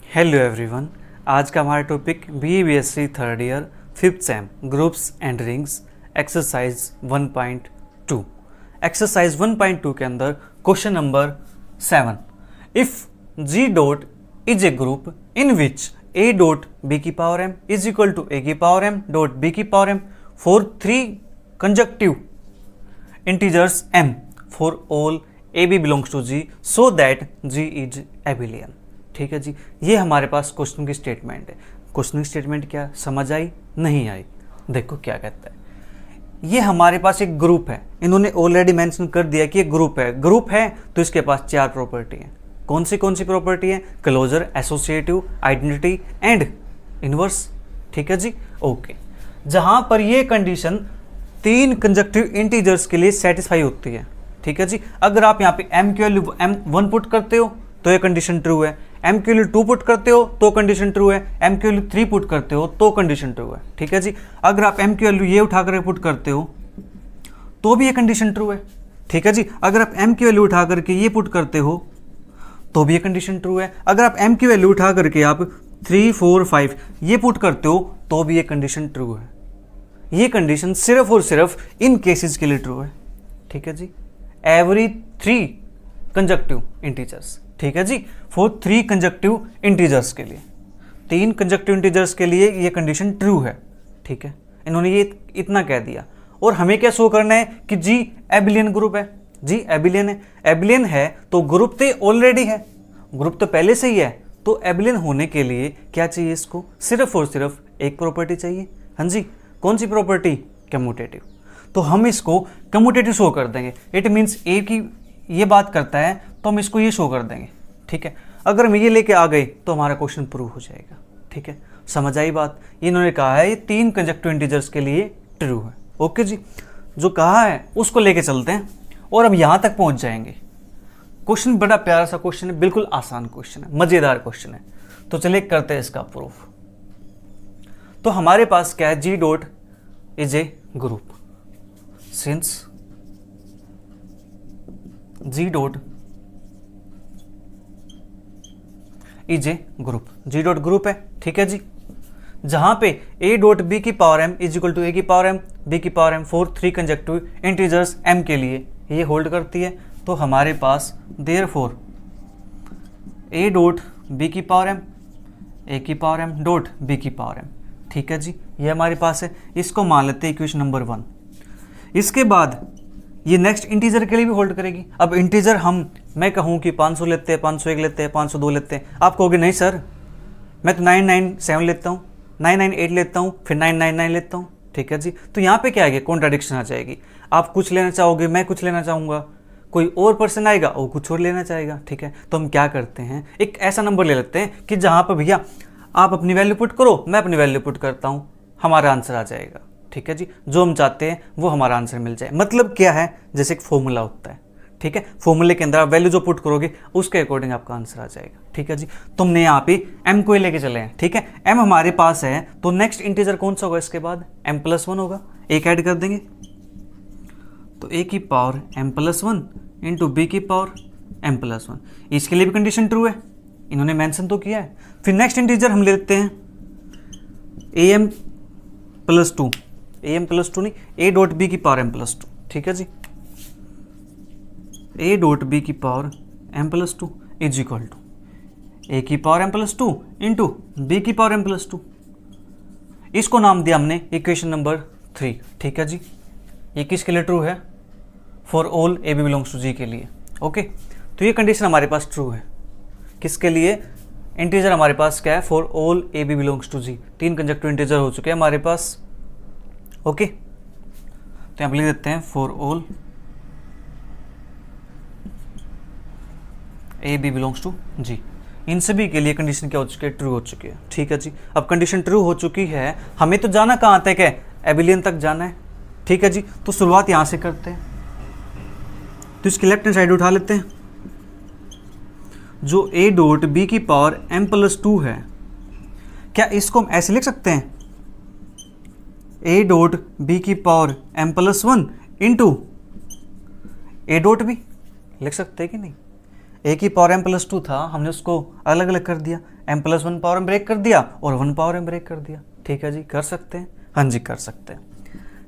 Hello everyone. आज का हमारा topic BBSC third year fifth sem groups and rings exercise 1.2। Exercise 1.2 के अंदर question number 7, if G dot is a group in which A dot B की power m is equal to A की power m dot B की power m for 3 conjunctive integers m for all AB belongs to G so that G is abelian. ठीक है जी, ये हमारे पास question की स्टेटमेंट है। क्वेश्चन की स्टेटमेंट क्या समझ आई नहीं आई? देखो क्या कहता है। ये हमारे पास एक ग्रुप है, इन्होंने ऑलरेडी मेंशन कर दिया कि ये ग्रुप है। ग्रुप है तो इसके पास 4 प्रॉपर्टी है। कौन सी प्रॉपर्टी है? Closure, associative, identity and inverse. ठीक है जी, ओके। जहां पर ये कंडीशन 3 कंजक्टिव इंटीजर्स के लिए सेटिस्फाई होती है। ठीक है जी, अगर आप यहाँ पे m की वैल्यू m1 पुट करते हो तो ये कंडीशन ट्रू है, m की वैल्यू 2 पुट करते हो तो कंडीशन ट्रू है, m की वैल्यू 3 पुट करते हो तो कंडीशन ट्रू है। ठीक है जी, अगर आप m की वैल्यू ये उठाकर पुट करते हो तो भी ये कंडीशन ट्रू है। ठीक है जी, अगर आप m की वैल्यू उठा करके ये पुट करते हो तो भी ये कंडीशन ट्रू है। अगर आप m की वैल्यू उठा करके आप 3, 4, 5 ये पुट करते हो तो भी ये कंडीशन ट्रू है। ये कंडीशन सिर्फ और सिर्फ इन केसेस के लिए ट्रू है। ठीक है जी, एवरी 3 कंजक्टिव इंटीजर्स। ठीक है जी, फॉर 3 कंजक्टिव इंटीजर्स के लिए, 3 कंजक्टिव इंटीजर्स के लिए ये कंडीशन ट्रू है। ठीक है, इन्होंने ये इतना कह दिया। और हमें क्या शो करना है कि जी एबिलियन ग्रुप है। जी एबिलियन है। एबिलियन है तो ग्रुप तो ऑलरेडी है, ग्रुप तो पहले से ही है। तो एबिलियन होने के लिए क्या चाहिए? इसको सिर्फ और सिर्फ एक प्रॉपर्टी चाहिए। हाँ जी, कौन सी प्रॉपर्टी? कम्यूटेटिव। तो हम इसको कम्यूटेटिव शो कर देंगे। इट मीन्स ए की ये बात करता है तो हम इसको ये शो कर देंगे। ठीक है, अगर हम ये लेके आ गए तो हमारा क्वेश्चन प्रूव हो जाएगा। ठीक है, समझ आई बात? इन्होंने कहा है ये 3 कंजक्टिव इंटीजर्स के लिए ट्रू है। ओके जी, जो कहा है उसको लेके चलते हैं और हम यहां तक पहुंच जाएंगे। क्वेश्चन बड़ा प्यारा सा क्वेश्चन है, बिल्कुल आसान क्वेश्चन है, मजेदार क्वेश्चन है। तो चलिए करते हैं इसका प्रूफ। तो हमारे पास क्या है? G dot is a group since G dot is a group. G dot group है। ठीक है जी, जहां पे A डॉट B की power m is equal to A की पावर m B की power m for 3 conjunctive integers m के लिए ये होल्ड करती है। तो हमारे पास देयरफॉर A डॉट B की पावर m A की पावर m डॉट B की पावर m। ठीक है जी, ये हमारे पास है। इसको मान लेते हैं इक्वेशन नंबर 1। इसके बाद ये नेक्स्ट इंटीजर के लिए भी होल्ड करेगी। अब इंटीजर मैं कहूँ कि 500 लेते हैं, 501 लेते हैं, 502 लेते हैं, आप कहोगे नहीं सर मैं तो 997 लेता हूँ, 998 लेता हूँ, फिर 999 लेता हूँ। ठीक है जी, तो यहाँ पे क्या आएगी? कॉन्ट्राडिक्शन आ जाएगी। आप कुछ लेना चाहोगे, मैं कुछ लेना चाहूँगा, कोई और पर्सन आएगा वो कुछ और लेना चाहेगा। ठीक है, तो हम क्या करते हैं, एक ऐसा नंबर ले लेते हैं कि जहाँ पर भैया आप अपनी वैल्यू पुट करो, मैं अपनी वैल्यू पुट करता हूँ, हमारा आंसर आ जाएगा। ठीक है जी, जो हम चाहते हैं वो हमारा आंसर मिल जाए। मतलब क्या है? जैसे एक फॉर्मूला होता है। ठीक है, फॉर्मूले के अंदर आप वैल्यू जो पुट करोगे उसके अकॉर्डिंग आपका आंसर आ जाएगा। ठीक है जी, तुमने यहाँ पे m को ही लेके चले हैं। ठीक है, m हमारे पास है तो नेक्स्ट इंटीजर कौन सा होगा? इसके बाद m+1 होगा। एक ऐड कर देंगे तो a की पावर m+1 इंटू बी की पावर m+1। इसके लिए भी कंडीशन ट्रू है, इन्होंने मेंशन तो किया है। फिर नेक्स्ट इंटीजर हम ले लेते हैं am+2, am+2 नहीं, a डॉट बी की पावर m+2। ठीक है जी, a डॉट बी की power m+2 is equal to a की पावर m+2 इंटू बी की पावर m+2। इसको नाम दिया हमने इक्वेशन नंबर 3। ठीक है जी, ये किसके लिए ट्रू है? For all AB belongs to G के लिए। ओके, तो ये कंडीशन हमारे पास ट्रू है। किसके लिए? इंटीजर हमारे पास क्या है? For all AB belongs to G। 3 conjunctive integer हो चुके हैं हमारे पास। ओके, तो यहाँ लिख देते हैं for all AB belongs to G। इन सभी के लिए कंडीशन क्या हो चुकी है? ट्रू हो चुकी है। ठीक है जी, अब कंडीशन ट्रू हो चुकी है, हमें तो जाना कहाँ तक है? एबिलियन तक जाना है। ठीक है जी, तो शुरुआत यहाँ से करते हैं। तो इसकी लेफ्ट हैंड साइड उठा लेते हैं। जो A डॉट B की पावर m+2 है, क्या इसको हम ऐसे लिख सकते हैं? A डॉट B की power m+1 into A dot B लिख सकते हैं कि नहीं? ए की पावर m प्लस 2 था, हमने उसको अलग अलग कर दिया, m plus 1 power m break कर दिया और 1 पावर m ब्रेक कर दिया। ठीक है जी, कर सकते हैं, हाँ जी कर सकते हैं।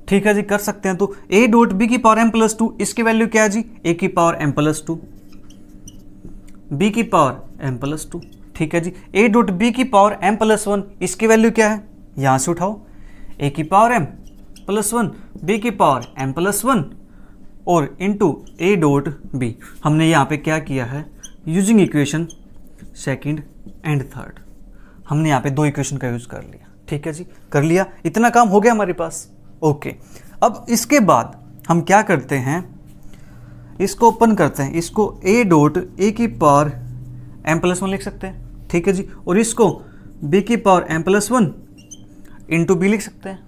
ठीक है जी, कर सकते हैं। तो a डॉट b की पावर m प्लस 2, इसकी वैल्यू क्या है जी, a की पावर m प्लस 2, b की पावर m प्लस 2। ठीक है जी, a डॉट b की पावर m प्लस 1, इसकी वैल्यू क्या है, यहाँ से उठाओ, a की पावर m प्लस 1, b की पावर m प्लस 1 और इंटू a डॉट b। हमने यहाँ पे क्या किया है, using equation second and third, हमने यहाँ पे दो इक्वेशन का यूज कर लिया। ठीक है जी, कर लिया, इतना काम हो गया हमारे पास। ओके, अब इसके बाद हम क्या करते हैं, इसको ओपन करते हैं, इसको a डॉट a की पावर m प्लस 1 लिख सकते हैं। ठीक है जी, और इसको b की power m plus 1 into B लिख सकते हैं।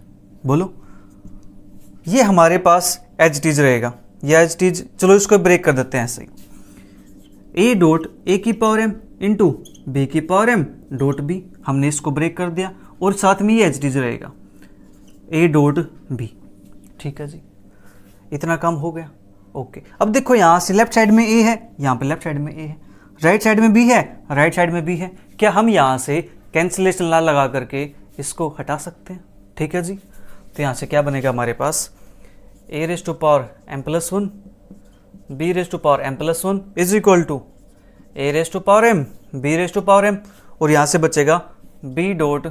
बोलो, ये हमारे पास एज इट इज रहेगा, ये एज इट इज, चलो इसको ब्रेक कर देते हैं ऐसे ही, a डॉट a की पावर m इंटू बी की पावर m डॉट b, हमने इसको ब्रेक कर दिया और साथ में ये एज इट इज रहेगा, a डॉट b। ठीक है जी, इतना काम हो गया। ओके, अब देखो यहाँ से लेफ्ट साइड में a है, यहाँ पे लेफ्ट साइड में a है, राइट साइड में b है, राइट साइड में b है। क्या हम यहाँ से कैंसिलेशन लॉ लगा करके इसको हटा सकते हैं? ठीक है जी, तो यहाँ से क्या बनेगा हमारे पास, a raise to power m plus 1 b raise to power m plus 1 is equal to a raise to power m b raise to power m, और यहाँ से बचेगा b dot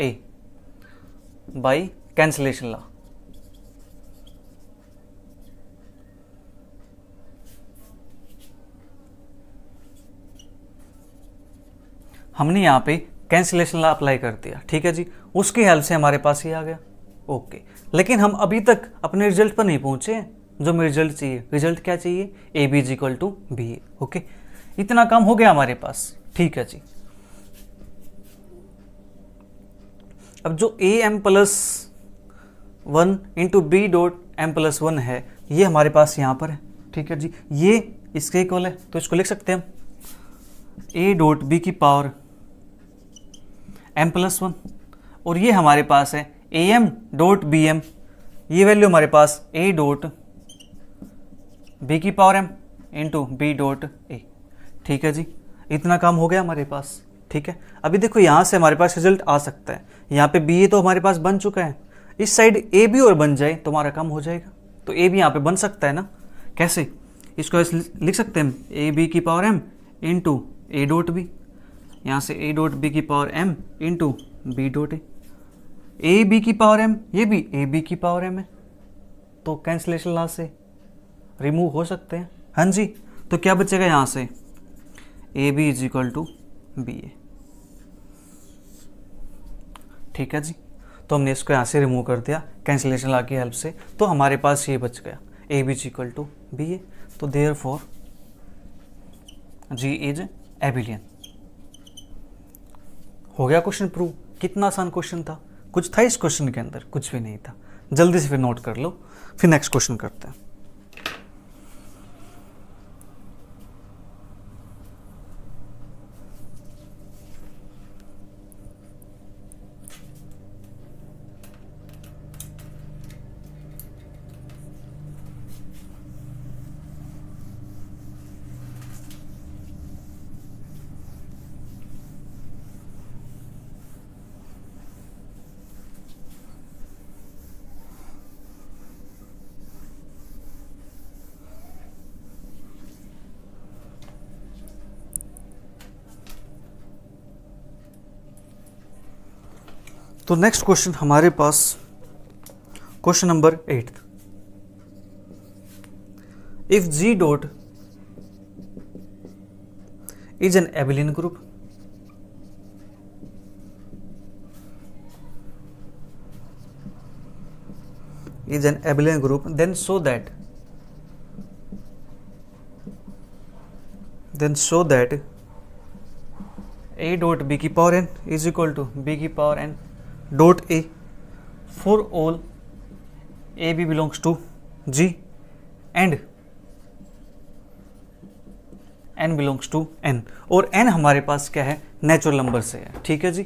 a by cancellation law. हमने यहाँ पे cancellation law apply कर दिया। ठीक है जी, उसकी हेल्प से हमारे पास ये आ गया। ओके, लेकिन हम अभी तक अपने रिजल्ट पर नहीं पहुंचे हैं, जो हमें रिजल्ट चाहिए। रिजल्ट क्या चाहिए, A B is equal to B A. Okay, इतना काम हो गया हमारे पास। ठीक है जी, अब जो A M plus 1 into B dot M plus 1 है, ये हमारे पास यहाँ पर है। ठीक है जी, ये इसके इक्वल है, तो इसको लिख सकते हैं हम ए डॉट बी की पावर एम प्लस 1, और ये हमारे पास है A M dot B M, ये वैल्यू हमारे पास ए डॉट बी की power M into B dot A. ठीक है जी, इतना काम हो गया हमारे पास। ठीक है, अभी देखो यहाँ से हमारे पास रिजल्ट आ सकता है, यहाँ पे बी ए तो हमारे पास बन चुका है, इस साइड ए बी और बन जाए तो हमारा काम हो जाएगा। तो ए बी यहाँ पे बन सकता है ना, कैसे, इसको ऐसे लिख सकते हैं, ए बी की power M into A dot B, यहाँ से ए डॉट बी की power M into B dot A B की पावर एम, ये भी ए बी की पावर एम है, तो कैंसिलेशन लॉ से रिमूव हो सकते हैं। हाँ जी, तो क्या बचेगा यहाँ से, A B is equal to B A. ठीक है जी, तो हमने इसको यहाँ से रिमूव कर दिया कैंसिलेशन लॉ की हेल्प से, तो हमारे पास ये बच गया, A B is equal to B A. तो देयरफॉर जी इज एबिलियन। हो गया क्वेश्चन प्रूव। कितना आसान क्वेश्चन था, कुछ था इस क्वेश्चन के अंदर, कुछ भी नहीं था। जल्दी से फिर नोट कर लो, फिर नेक्स्ट क्वेश्चन करते हैं। तो नेक्स्ट क्वेश्चन हमारे पास question number 8, if G dot is an abelian group, is an abelian group, then show that a dot b की power n is equal to b की power n dot a for all a b belongs to g and n belongs to n, और n हमारे पास क्या है, natural number से है। ठीक है जी,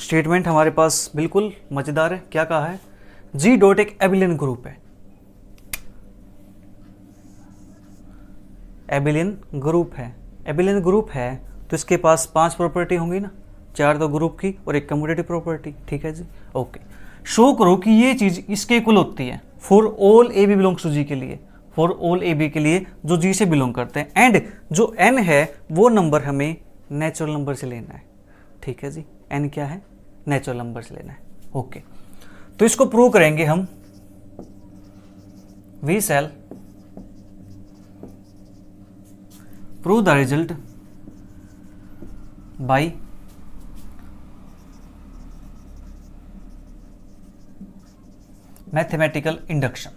स्टेटमेंट हमारे पास बिल्कुल मजेदार है। क्या कहा है, जी डॉट एक एबिलियन ग्रुप है, एबिलियन ग्रुप है। एबिलियन ग्रुप है तो इसके पास 5 प्रॉपर्टी होंगी ना, 4 तो ग्रुप की और 1 कम्यूटेटिव प्रॉपर्टी। ठीक है जी, ओके। शो करो कि ये चीज़ इसके इक्वल होती है for all A B belongs to G के लिए, फॉर ऑल ए बी के लिए जो जी से बिलोंग करते हैं, एंड जो एन है वो नंबर हमें नेचुरल नंबर से लेना है। ठीक है जी, एन क्या है, नेचुरल नंबर से लेना है। ओके, तो इसको प्रूव करेंगे हम। We shall prove the result by mathematical induction.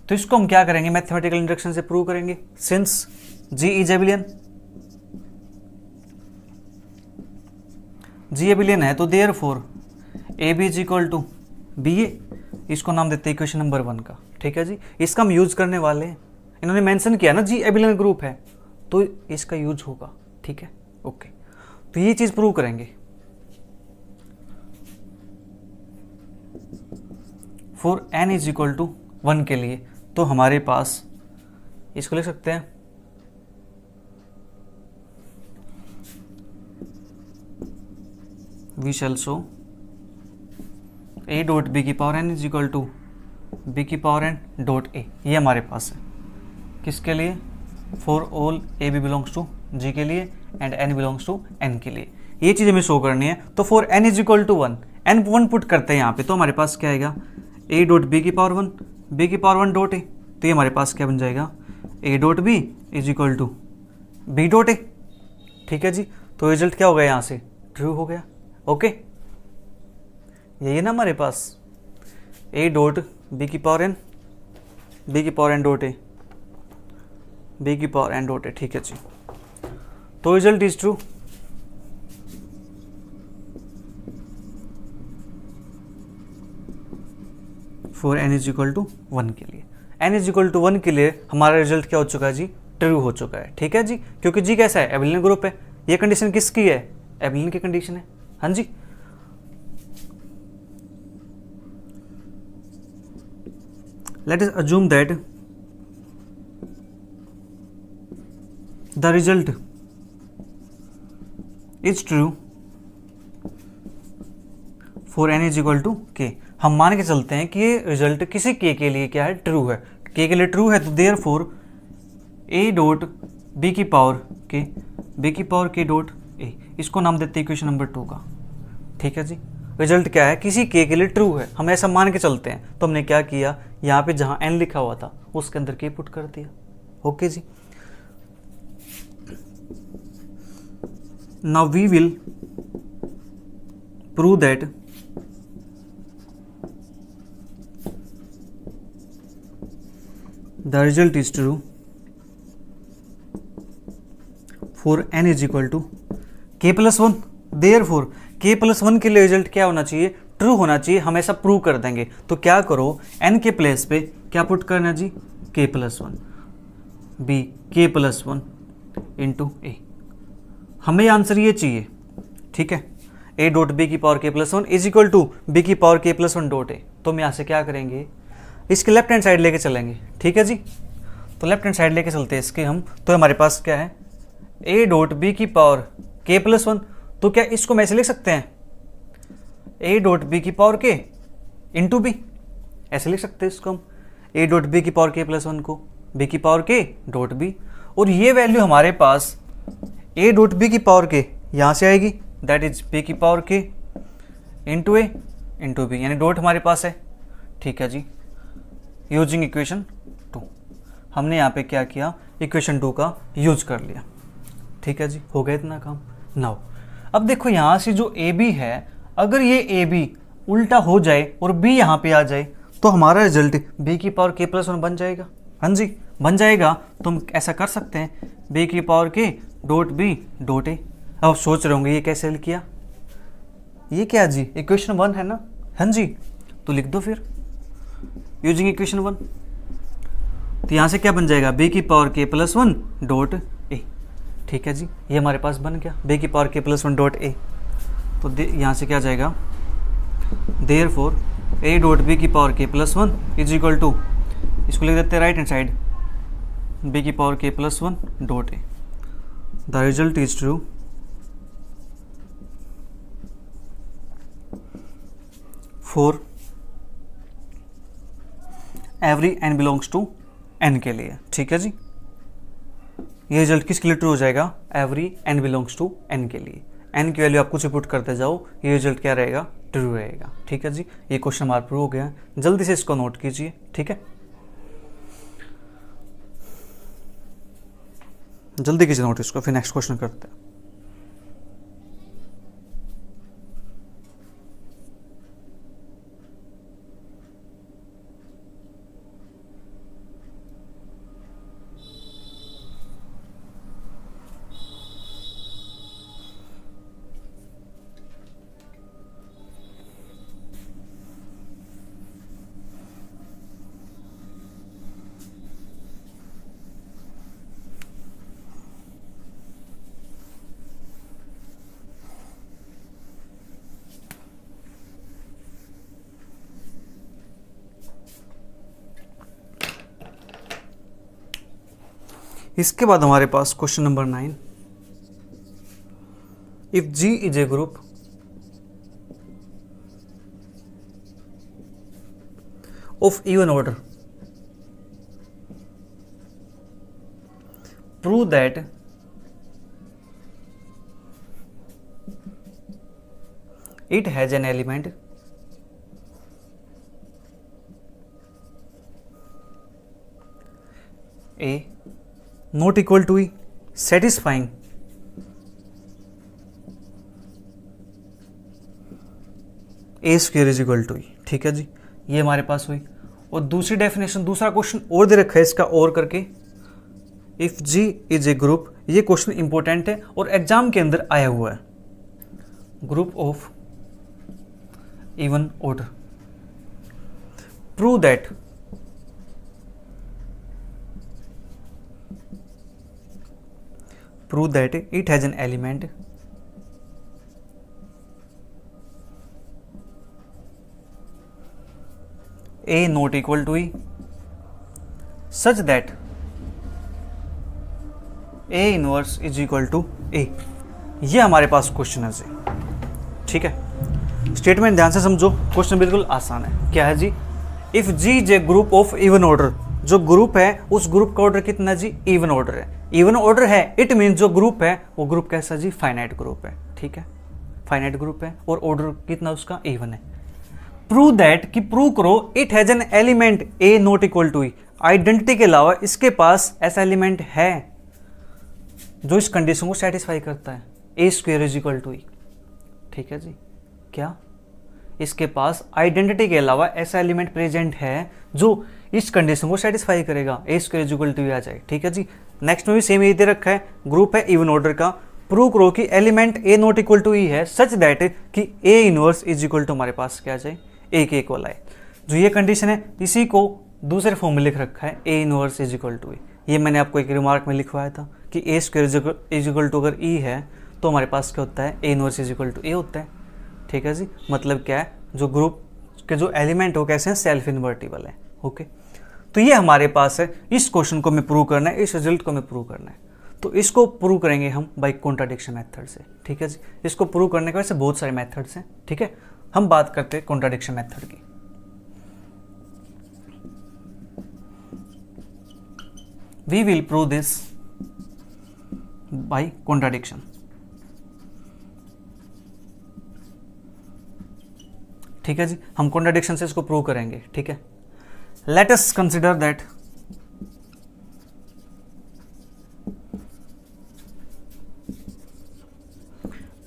तो इसको हम क्या करेंगे, मैथमेटिकल इंडक्शन से प्रूव करेंगे। Since G is abelian, G abelian है तो therefore A B is equal to B A, इसको नाम देते हैं इक्वेशन नंबर 1 का। ठीक है जी, इसका हम यूज करने वाले हैं। इन्होंने मेंशन किया ना जी एबिलियन ग्रुप है तो इसका यूज होगा। ठीक है, ओके। तो ये चीज प्रूव करेंगे। For N is equal to 1 के लिए तो हमारे पास इसको लिख सकते हैं we shall show A dot B की power n is equal to B की पावर एन डॉट ए। ये हमारे पास है किसके लिए, for all A B belongs to G के लिए and n belongs to N के लिए। ये चीज़ हमें शो करनी है। तो for N is equal to 1, n 1 put करते हैं यहाँ पे, तो हमारे पास क्या आएगा, ए डॉट बी की पावर 1 बी की पावर 1 डॉट ए। तो ये हमारे पास क्या बन जाएगा, A dot B is equal to B dot A. ठीक है जी, तो रिजल्ट क्या हो गया, यहाँ से ट्रू हो गया। ओके, यही है ना हमारे पास, ए डॉट बी की पावर एन बी की power N dot A B की पावर एन डॉट ए। ठीक है जी, तो result is true. For N is equal to 1 के लिए, एन इज इक्वल टू 1 के लिए हमारा रिजल्ट क्या हो चुका है जी, ट्रू हो चुका है। ठीक है जी, क्योंकि जी कैसा है, एबिलियन ग्रुप है। ये कंडीशन किसकी है, एबिलियन की कंडीशन है। हाँ जी, let us assume that the result is true for n is equal to k। हम मान के चलते हैं कि ये रिजल्ट किसी k के लिए क्या है, ट्रू है। k के लिए ट्रू है तो देयरफॉर a डॉट b की पावर k b की पावर k डॉट a, इसको नाम देते हैं इक्वेशन नंबर 2 का। ठीक है जी, रिजल्ट क्या है, किसी k के लिए ट्रू है, हम ऐसा मान के चलते हैं। तो हमने क्या किया, यहाँ पे जहाँ n लिखा हुआ था उसके अंदर k पुट कर दिया। ओके जी, now we will prove that the result is true for n is equal to k plus 1। Therefore k plus 1 के लिए रिजल्ट क्या होना चाहिए, ट्रू होना चाहिए। हम ऐसा प्रूव कर देंगे। तो क्या करो, n के प्लेस पे क्या पुट करना जी, k plus 1 b k plus 1 into A. हमें आंसर ये चाहिए। ठीक है, a डॉट बी की power k plus 1 is equal to B की power k plus 1 dot A. तो हम यहाँ से क्या करेंगे, इसके लेफ्ट हैंड साइड लेके चलेंगे। ठीक है जी, तो लेफ्ट हैंड साइड लेके चलते हैं इसके हम। तो हमारे पास क्या है, a डॉट बी की पावर k प्लस 1। तो क्या इसको हम ऐसे लिख सकते हैं, a डॉट बी की पावर k इंटू बी, ऐसे लिख सकते हैं इसको हम, a डॉट बी की पावर k प्लस 1 को b की पावर k डॉट बी। और ये वैल्यू हमारे पास a डॉट बी की पावर k यहाँ से आएगी, दैट इज b की पावर k इंटू ए इंटू बी, यानी डॉट हमारे पास है। ठीक है जी, यूजिंग इक्वेशन 2, हमने यहाँ पे क्या किया, इक्वेशन 2 का यूज कर लिया। ठीक है जी, हो गया इतना काम। नाउ अब देखो यहाँ से जो ए बी है, अगर ये ए बी उल्टा हो जाए और बी यहाँ पे आ जाए तो हमारा रिजल्ट बी की पावर k प्लस 1 बन जाएगा। हाँ जी, बन जाएगा। तो हम ऐसा कर सकते हैं, बी की power k dot B dot A. अब सोच रहे होंगे ये कैसे हल किया, ये क्या जी, इक्वेशन 1 है ना। हाँ जी, तो लिख दो फिर यूजिंग इक्वेशन 1। तो यहाँ से क्या बन जाएगा, बी की power k plus 1 dot A. ठीक है जी, ये हमारे पास बन गया बी की power k plus 1 dot A. तो यहाँ से क्या जाएगा, देयरफॉर a डॉट बी की power k plus 1 is equal to, इसको लिख देते हैं राइट हैंड साइड, b की power k plus 1 dot a। The result is true for every n belongs to n के लिए। ठीक है जी, ये रिजल्ट किसके लिए ट्रू हो जाएगा? Every n belongs to n के लिए। n की वैल्यू आप कुछ पुट करते जाओ, ये रिजल्ट क्या रहेगा? ट्रू रहेगा। ठीक है जी, ये क्वेश्चन हमारा प्रूव हो गया। जल्दी से इसको नोट कीजिए। ठीक है, जल्दी कीजिए नोट इसको, फिर नेक्स्ट क्वेश्चन करते हैं। इसके बाद हमारे पास question number 9। If G is a group of even order, prove that it has an element A not equal to E satisfying A square is equal to E। ठीक है जी, ये हमारे पास हुई। और दूसरी डेफिनेशन, दूसरा क्वेश्चन और दे रखा है इसका और करके, if G is a group. ये क्वेश्चन इंपॉर्टेंट है और एग्जाम के अंदर आया हुआ है। Group of even order, prove that it has an element A not equal to E such that A inverse is equal to A। ये हमारे पास क्वेश्चन है जी। ठीक है, स्टेटमेंट ध्यान से समझो, क्वेश्चन बिल्कुल आसान है। क्या है ji? If G is a group of even order, जो ग्रुप है उस ग्रुप का ऑर्डर कितना जी? इवन ऑर्डर है। इवन ऑर्डर है, इट मीन जो ग्रुप है वो ग्रुप कैसा जी? फाइनाइट ग्रुप है। ठीक है, फाइनाइट ग्रुप है और ऑर्डर कितना उसका? इवन है। प्रूव दैट, कि प्रूव करो, it has an element A not equal to E, identity के अलावा इसके पास ऐसा एलिमेंट है जो इस कंडीशन को सेटिस्फाई करता है, ए square is equal to E. ठीक है जी, क्या इसके पास आइडेंटिटी के अलावा ऐसा एलिमेंट प्रेजेंट है जो इस कंडीशन को सेटिस्फाई करेगा, ए स्क्वायर इज इक्वल टू ई आ जाए। ठीक है जी, नेक्स्ट में भी सेम यही दे रखा है, ग्रुप है इवन ऑर्डर का, प्रूव करो कि element A not equal to E है सच दैट कि A inverse is equal to हमारे पास क्या आ जाए? ए के इक्वल आए। जो ये कंडीशन है इसी को दूसरे फॉर्म में लिख रखा है, A inverse is equal to E. ये मैंने आपको एक रिमार्क में लिखवाया था कि A square is equal to अगर ई है तो हमारे पास क्या होता है? A inverse is equal to A होता है। ठीक है जी, मतलब क्या है? जो ग्रुप के जो एलिमेंट हो कैसे हैं? सेल्फ इन्वर्टिबल है। ओके, तो ये हमारे पास है। इस क्वेश्चन को हमें प्रूव करना है, इस रिजल्ट को हमें प्रूव करना है। तो इसको प्रूव करेंगे हम बाय कॉन्ट्राडिक्शन मेथड से। ठीक है जी, इसको प्रूव करने के वैसे बहुत सारे मेथड्स हैं। ठीक है, हम बात करते हैं कॉन्ट्राडिक्शन मेथड की। We will prove this by contradiction. ठीक है जी, हम कॉन्ट्राडिक्शन से इसको प्रूव करेंगे। ठीक है, let us consider that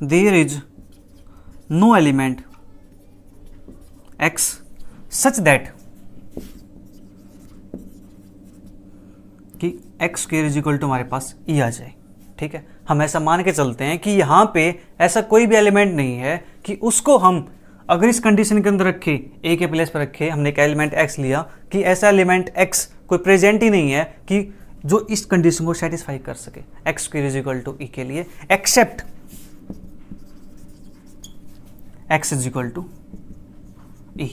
there is no element x such that कि x square is equal to हमारे पास e आ जाए। ठीक है, हम ऐसा मान के चलते हैं कि यहां पे ऐसा कोई भी एलिमेंट नहीं है कि उसको हम अगर इस कंडीशन के अंदर रखे, ए के प्लेस पर रखे, हमने एक एलिमेंट x लिया, कि ऐसा एलिमेंट x कोई प्रेजेंट ही नहीं है कि जो इस कंडीशन को सेटिस्फाई कर सके, X square is equal to E के लिए, except X is equal to E.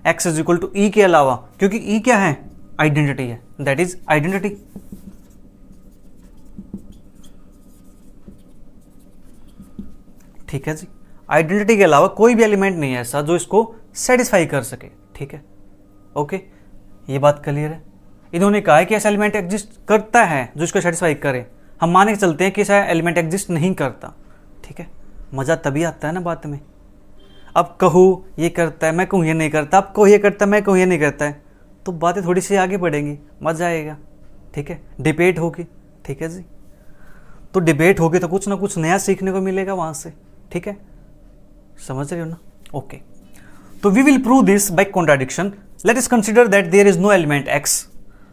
X is equal to E के अलावा, क्योंकि ई क्या है? आइडेंटिटी है, दैट इज आइडेंटिटी। ठीक है जी। आइडेंटिटी के अलावा कोई भी एलिमेंट नहीं है ऐसा जो इसको सेटिस्फाई कर सके, ठीक है, ओके, ये बात क्लियर है। इन्होंने कहा है कि ऐसा एलिमेंट एग्जिस्ट करता है जो इसको सेटिस्फाई करे, हम मान के चलते हैं कि ऐसा एलिमेंट एग्जिस्ट नहीं करता, ठीक है, मज़ा तभी आता है ना बात में। अब कहूँ ये करता है, मैं कहूँ ये नहीं करता, अब कहूँ ये करता है, मैं कहूँ ये नहीं करता है, तो बातें थोड़ी सी आगे बढ़ेंगी, मज़ा आएगा, ठीक है, डिबेट होगी, ठीक है जी। तो डिबेट होगी तो कुछ ना कुछ नया सीखने को मिलेगा वहाँ से, ठीक है, समझ रहे हो ना, ओके। तो we will prove this by contradiction. Let us consider that there is no element x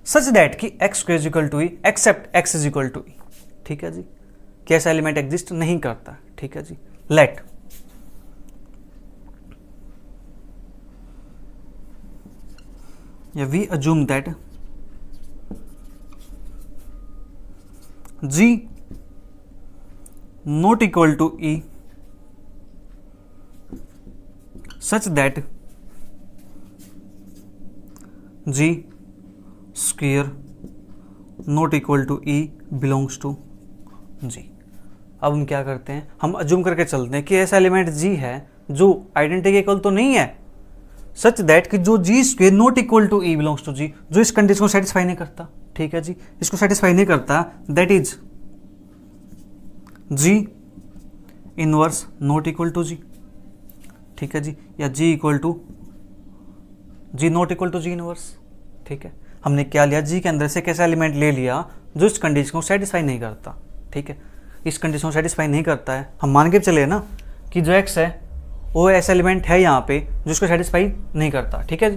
such that कि x square is equal to E except x is equal to E, ठीक है जी, कैसा एलिमेंट एग्जिस्ट नहीं करता, ठीक है जी। Let या we assume that g not equal to e such that g square not equal to e belongs to g। अब हम क्या करते हैं, हम अज्यूम करके चलते हैं कि ऐसा एलिमेंट g है जो आइडेंटिटी के इक्वल तो नहीं है, सच दैट कि जो G square not equal to E belongs to G, जो इस कंडीशन को सेटिस्फाई नहीं करता, ठीक है जी, इसको सेटिस्फाई नहीं करता, that is G inverse not equal to G, ठीक है जी, या G equal to G not equal to G inverse, ठीक है। हमने क्या लिया, जी के अंदर से कैसा एलिमेंट ले लिया जो इस कंडीशन को सेटिस्फाई नहीं करता, ठीक है, इस कंडीशन को सेटिस्फाई नहीं करता है, हम मान के चले ना कि जो एक्स है वो ऐसा एलिमेंट है यहाँ पे जो इसको सेटिस्फाई नहीं करता, ठीक है।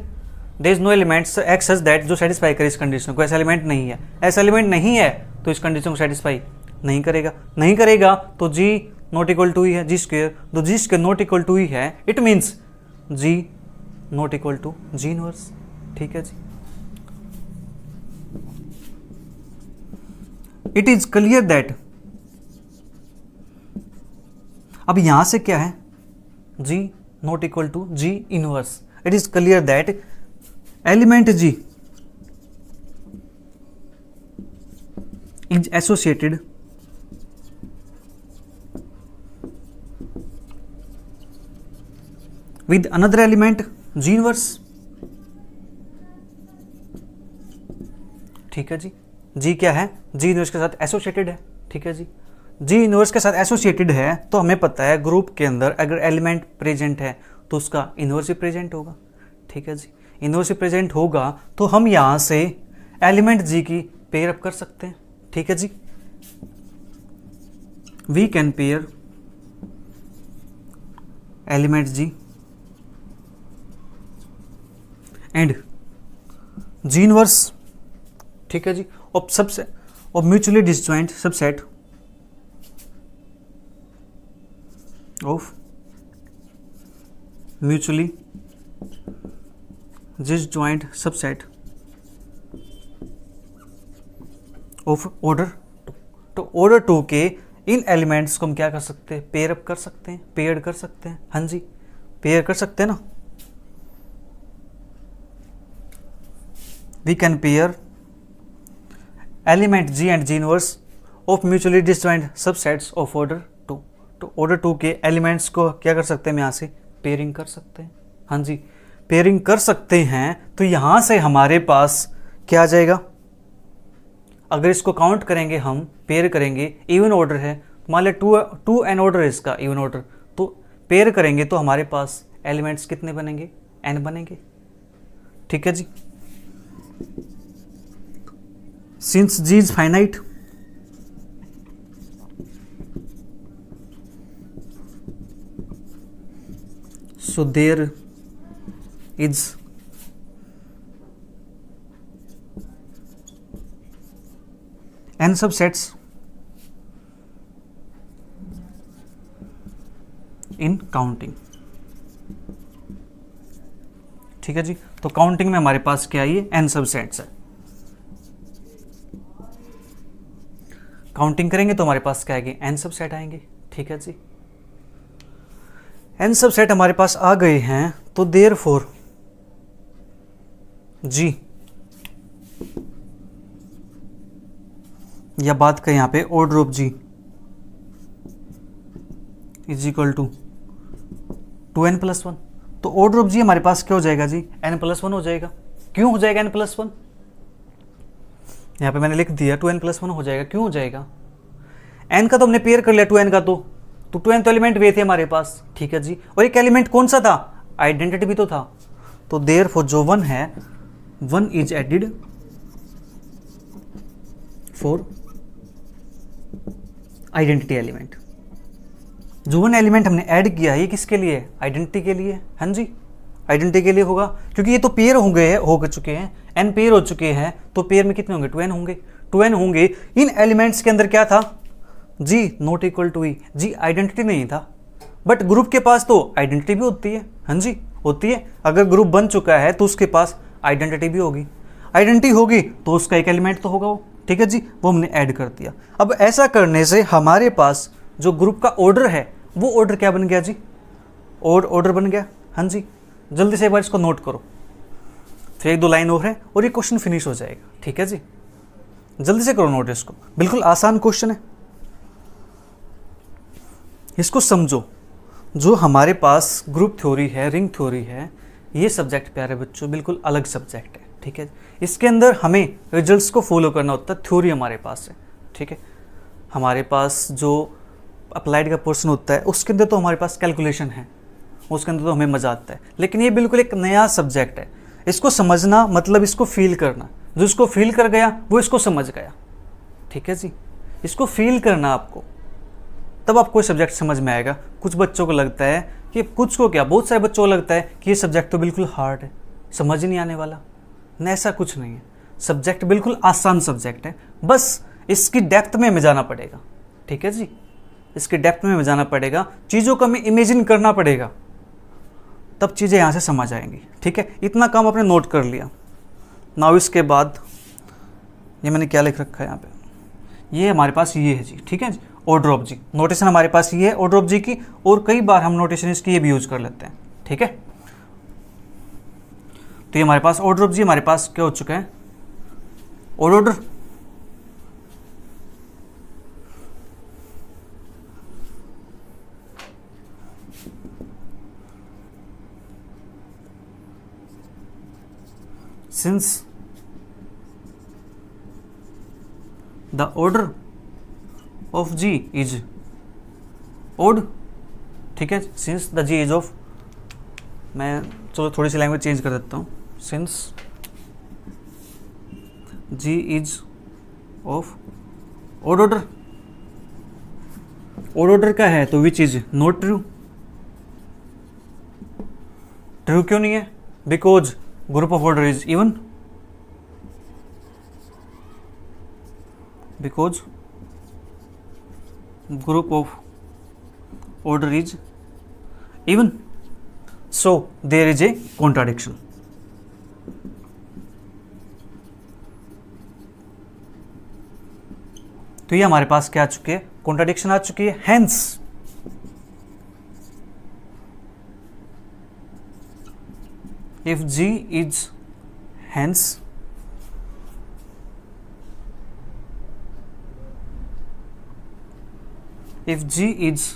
There is no elements X such that जो सेटिस्फाई करे इस कंडीशन को, ऐसा एलिमेंट नहीं है, ऐसा एलिमेंट नहीं है तो इस कंडीशन को सेटिस्फाई नहीं करेगा, नहीं करेगा तो G not equal to E है, जी स्क्वेयर, तो G square not equal to E है, it means G not equal to G inverse, ठीक है जी। इट इज क्लियर दैट, अब यहां से क्या है, g not equal to g inverse, it is clear that element g is associated with another element g inverse, ठीक है जी। g क्या है, g इनवर्स के साथ एसोसिएटेड है, ठीक है जी, जी इनवर्स के साथ एसोसिएटेड है तो हमें पता है ग्रुप के अंदर अगर एलिमेंट प्रेजेंट है तो उसका इनवर्स भी प्रेजेंट होगा, ठीक है जी, इनवर्स भी प्रेजेंट होगा तो हम यहाँ से एलिमेंट जी की पेयर अप कर सकते हैं, ठीक है जी। We can pair element G and G inverse, ठीक है जी, और सबसे और mutually disjoint subset of mutually disjoint subset of order 2। तो ऑर्डर 2 के इन एलिमेंट्स को हम क्या कर सकते हैं, पेयर अप कर सकते हैं, पेयर्ड कर सकते हैं, हाँ जी, पेयर कर सकते हैं ना। We can pair element G and G inverse of mutually disjoint subsets of order 2। तो ऑर्डर 2 के एलिमेंट्स को क्या कर सकते हैं, हम यहाँ से पेयरिंग कर सकते हैं, हाँ जी, पेयरिंग कर सकते हैं। तो यहाँ से हमारे पास क्या आ जाएगा, अगर इसको काउंट करेंगे हम, पेयर करेंगे, इवन ऑर्डर है, मान लिया टू एन ऑर्डर है इसका, इवन ऑर्डर, तो पेयर करेंगे तो हमारे पास एलिमेंट्स कितने बनेंगे, एन बनेंगे, ठीक है ji. Since G is finite, so there is n subsets in counting, ठीक है जी। तो काउंटिंग में हमारे पास क्या है, n सबसेट्स है, काउंटिंग करेंगे तो हमारे पास क्या आएंगे, n सबसेट आएंगे, ठीक है जी। n सबसेट हमारे पास आ गए हैं तो देयरफॉर g, या बात करें यहाँ पे order of g is equal to 2n+1। तो ऑर्डर ऑफ जी हमारे पास क्या हो जाएगा जी, n+1 हो जाएगा। क्यों हो जाएगा n+1? यहाँ पे मैंने लिख दिया 2n+1 हो जाएगा। क्यों हो जाएगा? n का तो हमने पेयर कर लिया 2n का, तो 2n तो एलिमेंट वे थे हमारे पास, ठीक है जी। और एक एलिमेंट कौन सा था? आइडेंटिटी भी तो था। तो देयरफॉर जो 1 है, 1 is added for identity element. जो 1 एलिमेंट हमने ऐड किया है ये किसके लिए? आइडेंटिटी के लिए। हाँ जी, आइडेंटिटी के लिए होगा, क्योंकि ये तो पेयर हो चुके हैं, n पेयर हो चुके हैं, तो पेयर में कितने होंगे? 2n होंगे। 2n होंगे। इन एलिमेंट्स के अंदर क्या था ji? Not equal to E. G identity नहीं था, बट ग्रुप के पास तो आइडेंटिटी भी होती है। हाँ जी, होती है। अगर ग्रुप बन चुका है तो उसके पास आइडेंटिटी भी होगी। आइडेंटिटी होगी तो उसका एक एलिमेंट तो होगा वो, ठीक है जी। वो हमने ऐड कर दिया। अब ऐसा करने से हमारे पास जो ग्रुप का ऑर्डर है वो ऑर्डर क्या बन गया जी? ऑर्डर बन गया। हाँ जी, जल्दी से एक बार इसको नोट करो, फिर 1-2 लाइन और है और ये क्वेश्चन फिनिश हो जाएगा, ठीक है जी। जल्दी से करो नोट इसको, बिल्कुल आसान क्वेश्चन है, इसको समझो। जो हमारे पास ग्रुप थ्योरी है, रिंग थ्योरी है, ये सब्जेक्ट प्यारे बच्चों बिल्कुल अलग सब्जेक्ट है, ठीक है। इसके अंदर हमें रिजल्ट्स को फॉलो करना होता है, थ्योरी हमारे पास है, ठीक है। हमारे पास जो अप्लाइड का पोर्शन होता है उसके अंदर तो हमारे पास कैलकुलेशन है, उसके अंदर तो हमें मजा आता है। लेकिन ये बिल्कुल एक नया सब्जेक्ट है, इसको समझना मतलब इसको फील करना। जो इसको फील कर गया वो इसको समझ गया, ठीक है जी। इसको फील करना आपको, तब आपको सब्जेक्ट समझ में आएगा। कुछ बच्चों को लगता है कि, कुछ को क्या, बहुत सारे बच्चों को लगता है कि ये सब्जेक्ट तो बिल्कुल हार्ड है, समझ ही नहीं आने वाला। नहीं, ऐसा कुछ नहीं है। सब्जेक्ट बिल्कुल आसान सब्जेक्ट है, बस इसकी डेप्थ में हमें जाना पड़ेगा, ठीक है जी। इसके डेप्थ में हमें जाना पड़ेगा, चीज़ों को हमें इमेजिन करना पड़ेगा, तब चीज़ें यहाँ से समझ आएंगी, ठीक है। इतना काम आपने नोट कर लिया। नाउ इसके बाद ये मैंने क्या लिख रखा है यहाँ पे, ये हमारे पास ये है जी, ठीक है जी। ऑर्डर ऑफ जी, नोटेशन हमारे पास ये है ऑर्डर ऑफ जी की, और कई बार हम नोटेशन इसकी ये भी यूज कर लेते हैं, ठीक है। तो ये हमारे पास ऑर्डर ऑफ जी हमारे पास क्या हो चुका है? Order since the order of G is odd, ठीक है। since the G is of, मैं चलो थोड़ी सी लैंग्वेज चेंज कर देता हूँ, since G is of odd order, odd order का है तो which is not true। True क्यों नहीं है? Because group of order is even, because group of order is even, so there is a contradiction। तो ये हमारे पास क्या आ चुके हैं? कॉन्ट्राडिक्शन आ चुकी है। Hence if G is, hence if G is